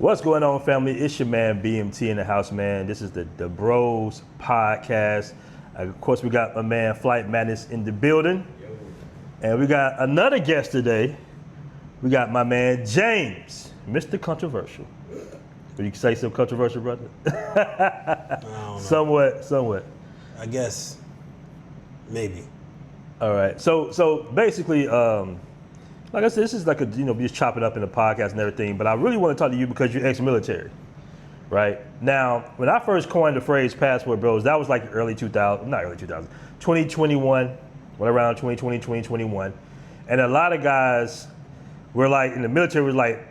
What's going on, family? It's your man BMT in the house, man. This is the Bros Podcast. Of course, we got my man Flight Madness in the building. And we got another guest today. We got my man James, Mr. Controversial. Would you say some controversial, brother? I don't know. Somewhat. I guess, maybe. All right. So basically, like I said, this is like just chopping up in the podcast and everything, but I really want to talk to you because you're ex-military, right? Now, when I first coined the phrase Passport Bros, that was like early 2000, not early 2000, 2021, right around 2020, 2021. And a lot of guys were like, in the military was like,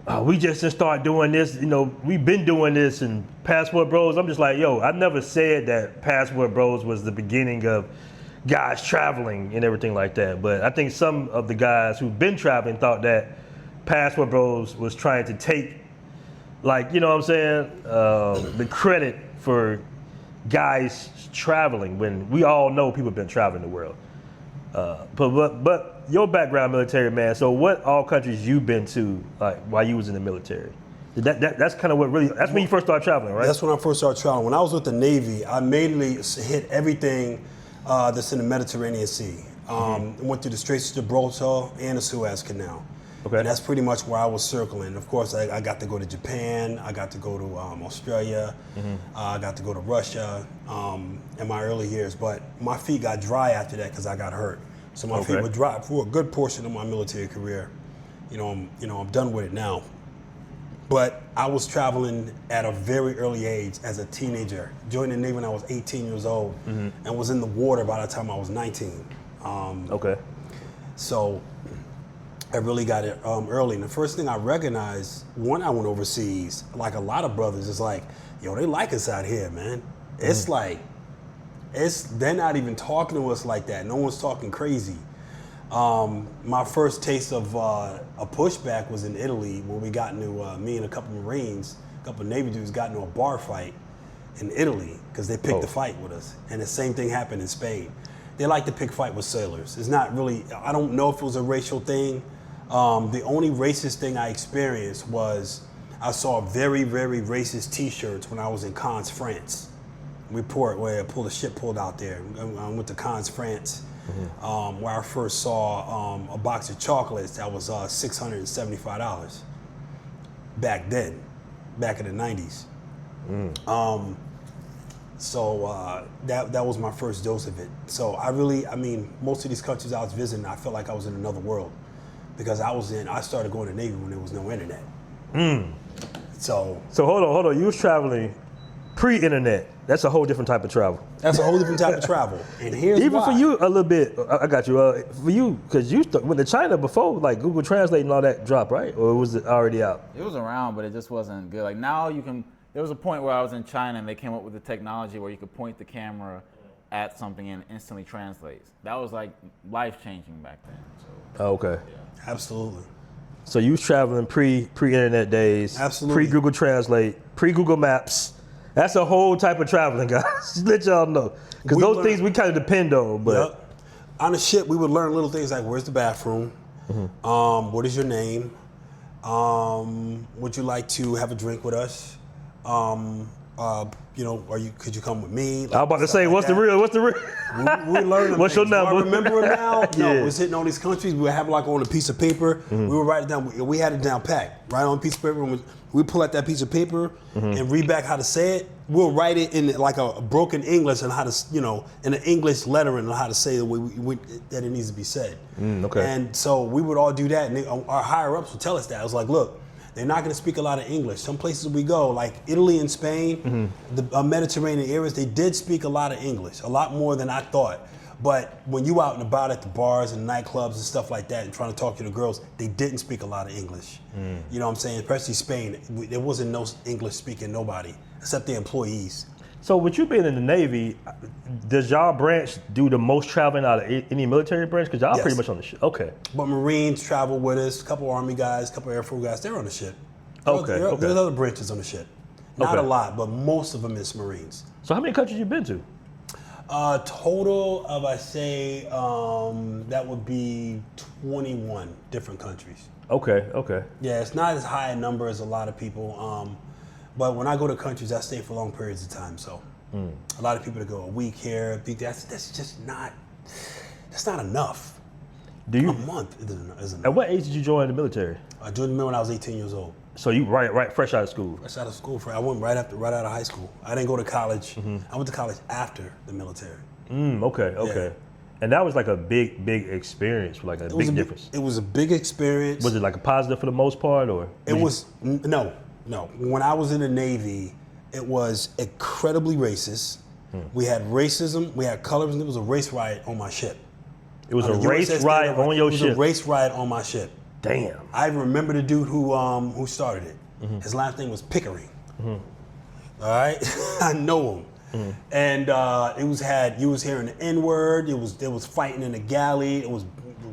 oh, we just start doing this, we've been doing this and Passport Bros. I'm just like, yo, I never said that Passport Bros was the beginning of guys traveling and everything like that. But I think some of the guys who've been traveling thought that Passport Bros was trying to take, the credit for guys traveling when we all know people have been traveling the world. But your background military, man, so what all countries you been to like while you was in the military? That's kind of that's when you first started traveling, right? That's when I first started traveling. When I was with the Navy, I mainly hit everything that's in the Mediterranean Sea. Went through the Straits of Gibraltar and the Suez Canal. Okay. And that's pretty much where I was circling. Of course, I got to go to Japan. I got to go to Australia. I got to go to Russia in my early years. But my feet got dry after that because I got hurt. So my feet were dry for a good portion of my military career. I'm done with it now. But I was traveling at a very early age as a teenager. Joined the Navy when I was 18 years old and was in the water by the time I was 19. So I really got it early. And the first thing I recognized when I went overseas, like a lot of brothers, is like, yo, they like us out here, man. It's like, they're not even talking to us like that. No one's talking crazy. My first taste of a pushback was in Italy when we got into, me and a couple Marines, a couple Navy dudes got into a bar fight in Italy because they picked the fight with us. And the same thing happened in Spain. They like to pick fight with sailors. It's not really, I don't know if it was a racial thing. The only racist thing I experienced was I saw very, very racist t-shirts when I was in Cannes, France. Where a ship pulled out there. I went to Cannes, France. Where I first saw a box of chocolates that was $675 back then, back in the 90s. So that was my first dose of it. So most of these countries I was visiting, I felt like I was in another world because I started going to Navy when there was no internet. So hold on, you was traveling pre-internet. That's a whole different type of travel. That's a whole different type of travel. And here's even why. For you, a little bit, I got you. For you, because you went to China before, like Google Translate and all that dropped, right? Or was it already out? It was around, but it just wasn't good. Like now there was a point where I was in China and they came up with the technology where you could point the camera at something and it instantly translates. That was like life-changing back then. So, okay. Yeah. Absolutely. So you was traveling pre-internet days. Absolutely. Pre-Google Translate, pre-Google Maps. That's a whole type of traveling, guys. Just let y'all know. Because those things we kind of depend on. But yep. On the ship, we would learn little things like, where's the bathroom? What is your name? Would you like to have a drink with us? Could you come with me? I was about to say, what's the real? We learned them. What's your number? I remember them now. No, Yeah. we was hitting all these countries. We would have like on a piece of paper. We would write it down. We had it down packed, right on a piece of paper. And we pull out that piece of paper and read back how to say it. We'll write it in like a broken English and how to, in an English lettering on how to say the way that it needs to be said. Okay. And so we would all do that. And our higher ups would tell us that. I was like, look, they're not going to speak a lot of English. Some places we go, like Italy and Spain, the Mediterranean areas, they did speak a lot of English, a lot more than I thought. But when you out and about at the bars and nightclubs and stuff like that and trying to talk to the girls, they didn't speak a lot of English. You know what I'm saying? Especially Spain, there wasn't no English speaking nobody except the employees. So with you being in the Navy, does y'all branch do the most traveling out of any military branch? Because y'all pretty much on the ship. Okay. But Marines travel with us, a couple Army guys, a couple Air Force guys, they're on the ship. Okay. There's other branches on the ship. Not a lot, but most of them is Marines. So how many countries you been to? Total of, I say, that would be 21 different countries. Okay. Yeah, it's not as high a number as a lot of people. But when I go to countries, I stay for long periods of time. So a lot of people that go a week here, that's just not, that's not enough. A month isn't enough. At what age did you join the military? I joined the military when I was 18 years old. So you right fresh out of school? Fresh out of school. I went right out of high school. I didn't go to college. I went to college after the military. Okay. Yeah. And that was like a big experience, like a big difference. It was a big experience. Was it like a positive for the most part, or? No. When I was in the Navy, it was incredibly racist. We had racism, we had colorism. It was a race riot on my ship. It was a race riot on your ship? It was a race riot on my ship. Damn. I remember the dude who started it. His last name was Pickering. All right, I know him. And you was hearing the N-word. It was fighting in the galley. It was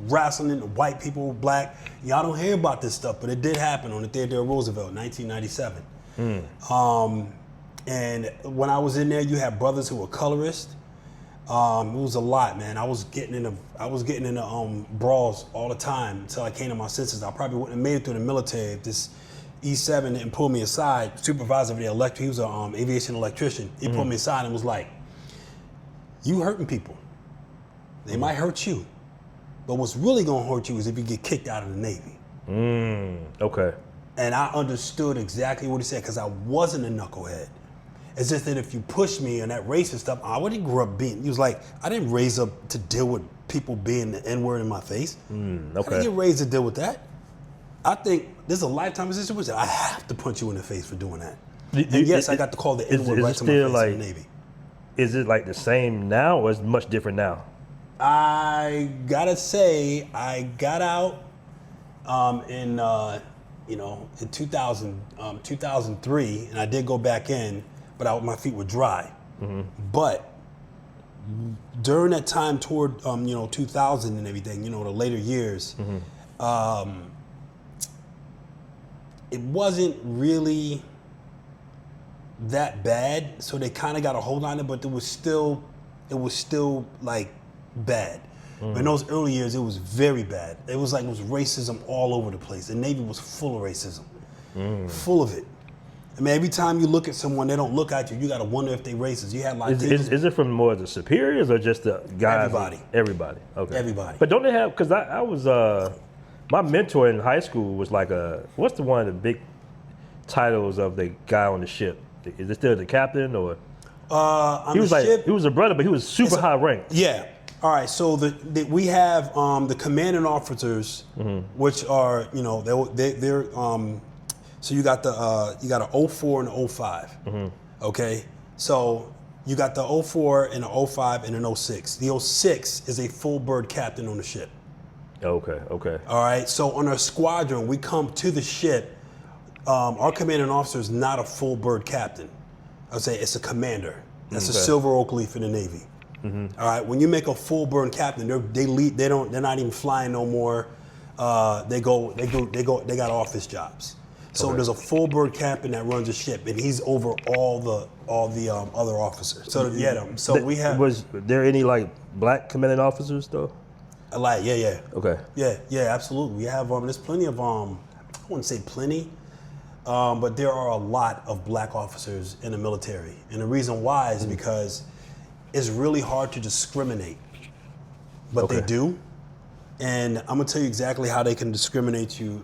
wrestling the white people, black. Y'all don't hear about this stuff, but it did happen on the Theodore Roosevelt, 1997. And when I was in there, you had brothers who were colorists. It was a lot, man. I was getting into brawls all the time until I came to my senses. I probably wouldn't have made it through the military if this E7 didn't pull me aside. Supervisor of the he was an aviation electrician. He pulled me aside and was like, "You hurting people. They might hurt you, but what's really gonna hurt you is if you get kicked out of the Navy." Okay. And I understood exactly what he said because I wasn't a knucklehead. It's just that if you push me on that racist stuff, I wouldn't grow up being. He was like, I didn't raise up to deal with people being the N-word in my face. I didn't get raised to deal with that. I think this is a lifetime situation. I have to punch you in the face for doing that. And yes, I got to call the N-word right to my face in the Navy. Is it like the same now, or is it much different now? I gotta say, I got out in 2003, and I did go back in, but my feet were dry. But during that time toward 2000 and everything, the later years, it wasn't really that bad. So they kind of got a hold on it, but it was still like bad. But in those early years, it was very bad. It was racism all over the place. The Navy was full of racism, full of it. I mean, every time you look at someone, they don't look at you. You got to wonder if they racist. You had Is it from more the superiors or just the guys? Everybody. Okay. Everybody. But don't they have? Because I was my mentor in high school was like what's one of the big titles of the guy on the ship? Is it still the captain or? He was a brother, but he was super high ranked. Yeah. All right. So we have the commanding officers, which are they're so you got an 04 and an 05. Okay. So you got the 04 and the 05 and an 06. The 06 is a full bird captain on the ship. Okay. All right. So on our squadron, we come to the ship. Our commanding officer is not a full bird captain. I'll say it's a commander. That's a silver oak leaf in the Navy. All right. When you make a full bird captain, they lead. They're not even flying no more. They got office jobs. So there's a full bird captain that runs the ship, and he's over all the other officers. So we have. Was there any like black commanding officers though? Yeah. Okay. Yeah, absolutely. We have there's plenty of I wouldn't say plenty, but there are a lot of black officers in the military, and the reason why is because it's really hard to discriminate, but they do, and I'm gonna tell you exactly how they can discriminate you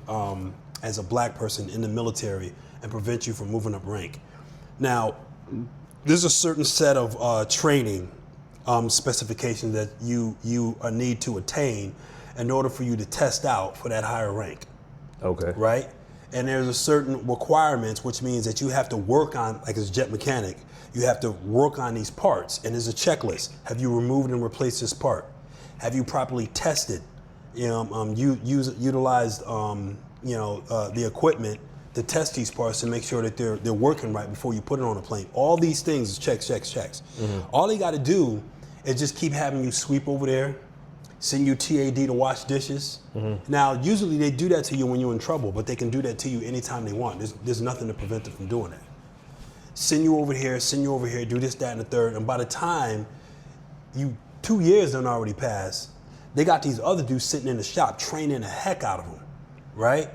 as a black person in the military and prevent you from moving up rank. Now, there's a certain set of training specifications that you need to attain in order for you to test out for that higher rank. Okay. Right? And there's a certain requirements, which means that you have to work on, like as a jet mechanic, you have to work on these parts. And there's a checklist. Have you removed and replaced this part? Have you properly tested? Utilized the equipment to test these parts to make sure that they're working right before you put it on a plane. All these things is checks. All they got to do is just keep having you sweep over there, send you TAD to wash dishes. Now, usually they do that to you when you're in trouble, but they can do that to you anytime they want. There's nothing to prevent them from doing that. Send you over here, do this, that, and the third, and by the time you 2 years done already passed. They got these other dudes sitting in the shop training the heck out of them, right?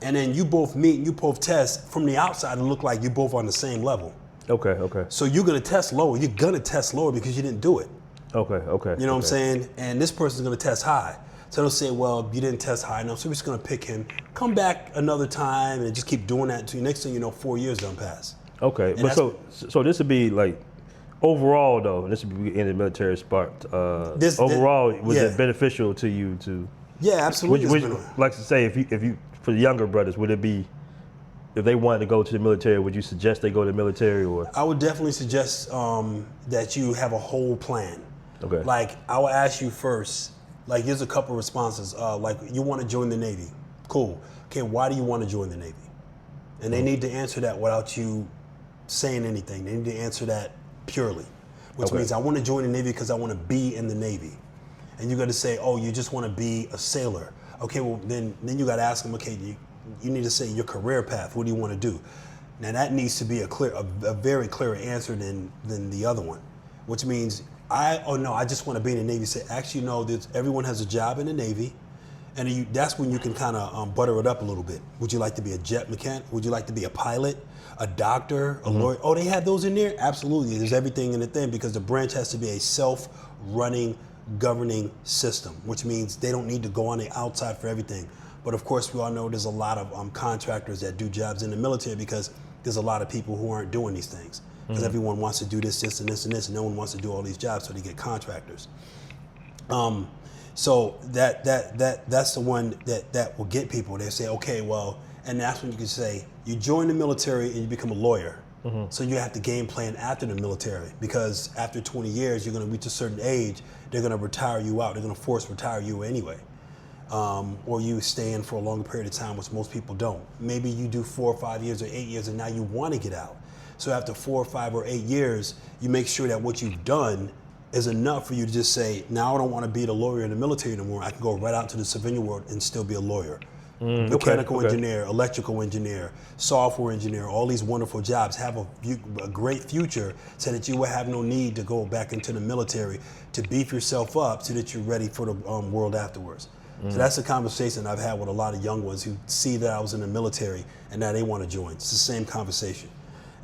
And then you both meet and you both test. From the outside, it look like you both on the same level. Okay. So you're gonna test lower. You're gonna test lower because you didn't do it. Okay. You know what I'm saying? And this person's gonna test high. So they'll say, well, you didn't test high enough, so we're just gonna pick him. Come back another time and just keep doing that until next thing you know, 4 years done pass. Okay, And but so this would be like overall though. This would be in the military sparked. Overall, was it beneficial to you to? Yeah, absolutely. Like to say, if you for the younger brothers, would it be if they wanted to go to the military? Would you suggest they go to the military or? I would definitely suggest that you have a whole plan. Okay. Like I will ask you first. Like here's a couple responses. Like you want to join the Navy. Cool. Okay, why do you want to join the Navy? And they need to answer that without you saying anything. They need to answer that purely, which means I want to join the Navy because I want to be in the Navy. And you got to say, oh, you just want to be a sailor. Okay, well then you got to ask them. Okay, you need to say your career path. What do you want to do? Now that needs to be a very clear answer than the other one, which means I just want to be in the Navy. Say, actually, no, everyone has a job in the Navy, and that's when you can kind of butter it up a little bit. Would you like to be a jet mechanic? Would you like to be a pilot, a doctor, a lawyer? Oh, they have those in there? Absolutely. There's everything in the thing because the branch has to be a self-running, governing system, which means they don't need to go on the outside for everything. But of course, we all know there's a lot of contractors that do jobs in the military because there's a lot of people who aren't doing these things. Because everyone wants to do this, and this, and this, and no one wants to do all these jobs, so they get contractors. So that's the one that will get people. They say, okay, well, and that's when you can say you join the military and you become a lawyer. So you have to game plan after the military because after 20 years, you're going to reach a certain age. They're going to retire you out. They're going to force retire you anyway. Or you stay in for a longer period of time, which most people don't. Maybe you do 4 or 5 years or 8 years and now you want to get out. So after 4 or 5 or 8 years, you make sure that what you've done is enough for you to just say, now I don't want to be the lawyer in the military anymore. I can go right out to the civilian world and still be a lawyer. Mechanical engineer, electrical engineer, software engineer, all these wonderful jobs have a great future so that you will have no need to go back into the military to beef yourself up so that you're ready for the world afterwards. So that's a conversation I've had with a lot of young ones who see that I was in the military and now they want to join. It's the same conversation.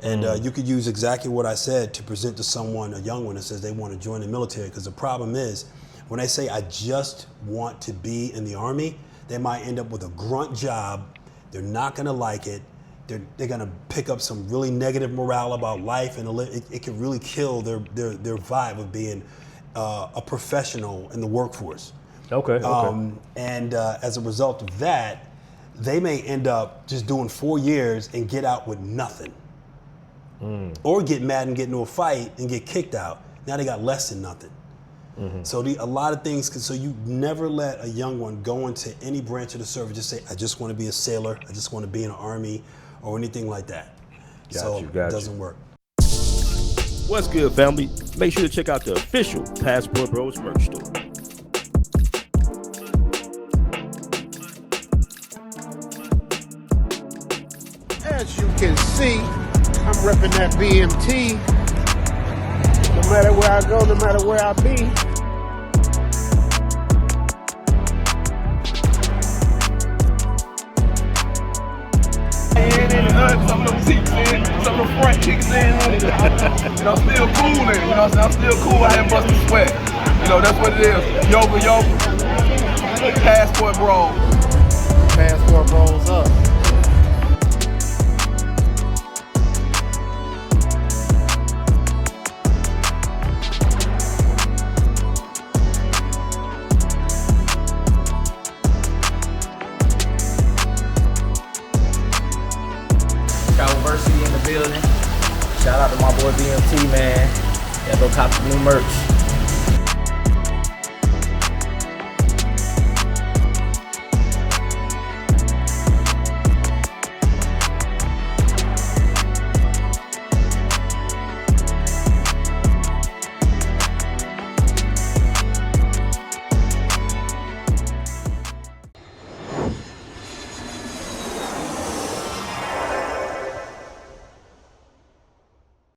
And you could use exactly what I said to present to someone, a young one that says they want to join the military, because the problem is when they say I just want to be in the Army, they might end up with a grunt job. They're not going to like it. They're going to pick up some really negative morale about life, and it can really kill their vibe of being a professional in the workforce. Okay. And as a result of that, they may end up just doing 4 years and get out with nothing. Or get mad and get into a fight and get kicked out. Now they got less than nothing. So a lot of things, so you never let a young one go into any branch of the service, just say, I just want to be a sailor, I just want to be in the Army, or anything like that. It doesn't work. What's good, family? Make sure to check out the official Passport Bros merch store. As you can see, I'm repping that BMT. No matter where I go, no matter where I be. Some of them seats in, some of the front kicks in. You know, still cooling. You know what I'm saying? I'm still cool. I ain't busting sweat. You know, that's what it is. Yoga. Passport Bro. Passport Bros up. University in the building. Shout out to my boy BMT, man. Yeah, go cop the new merch.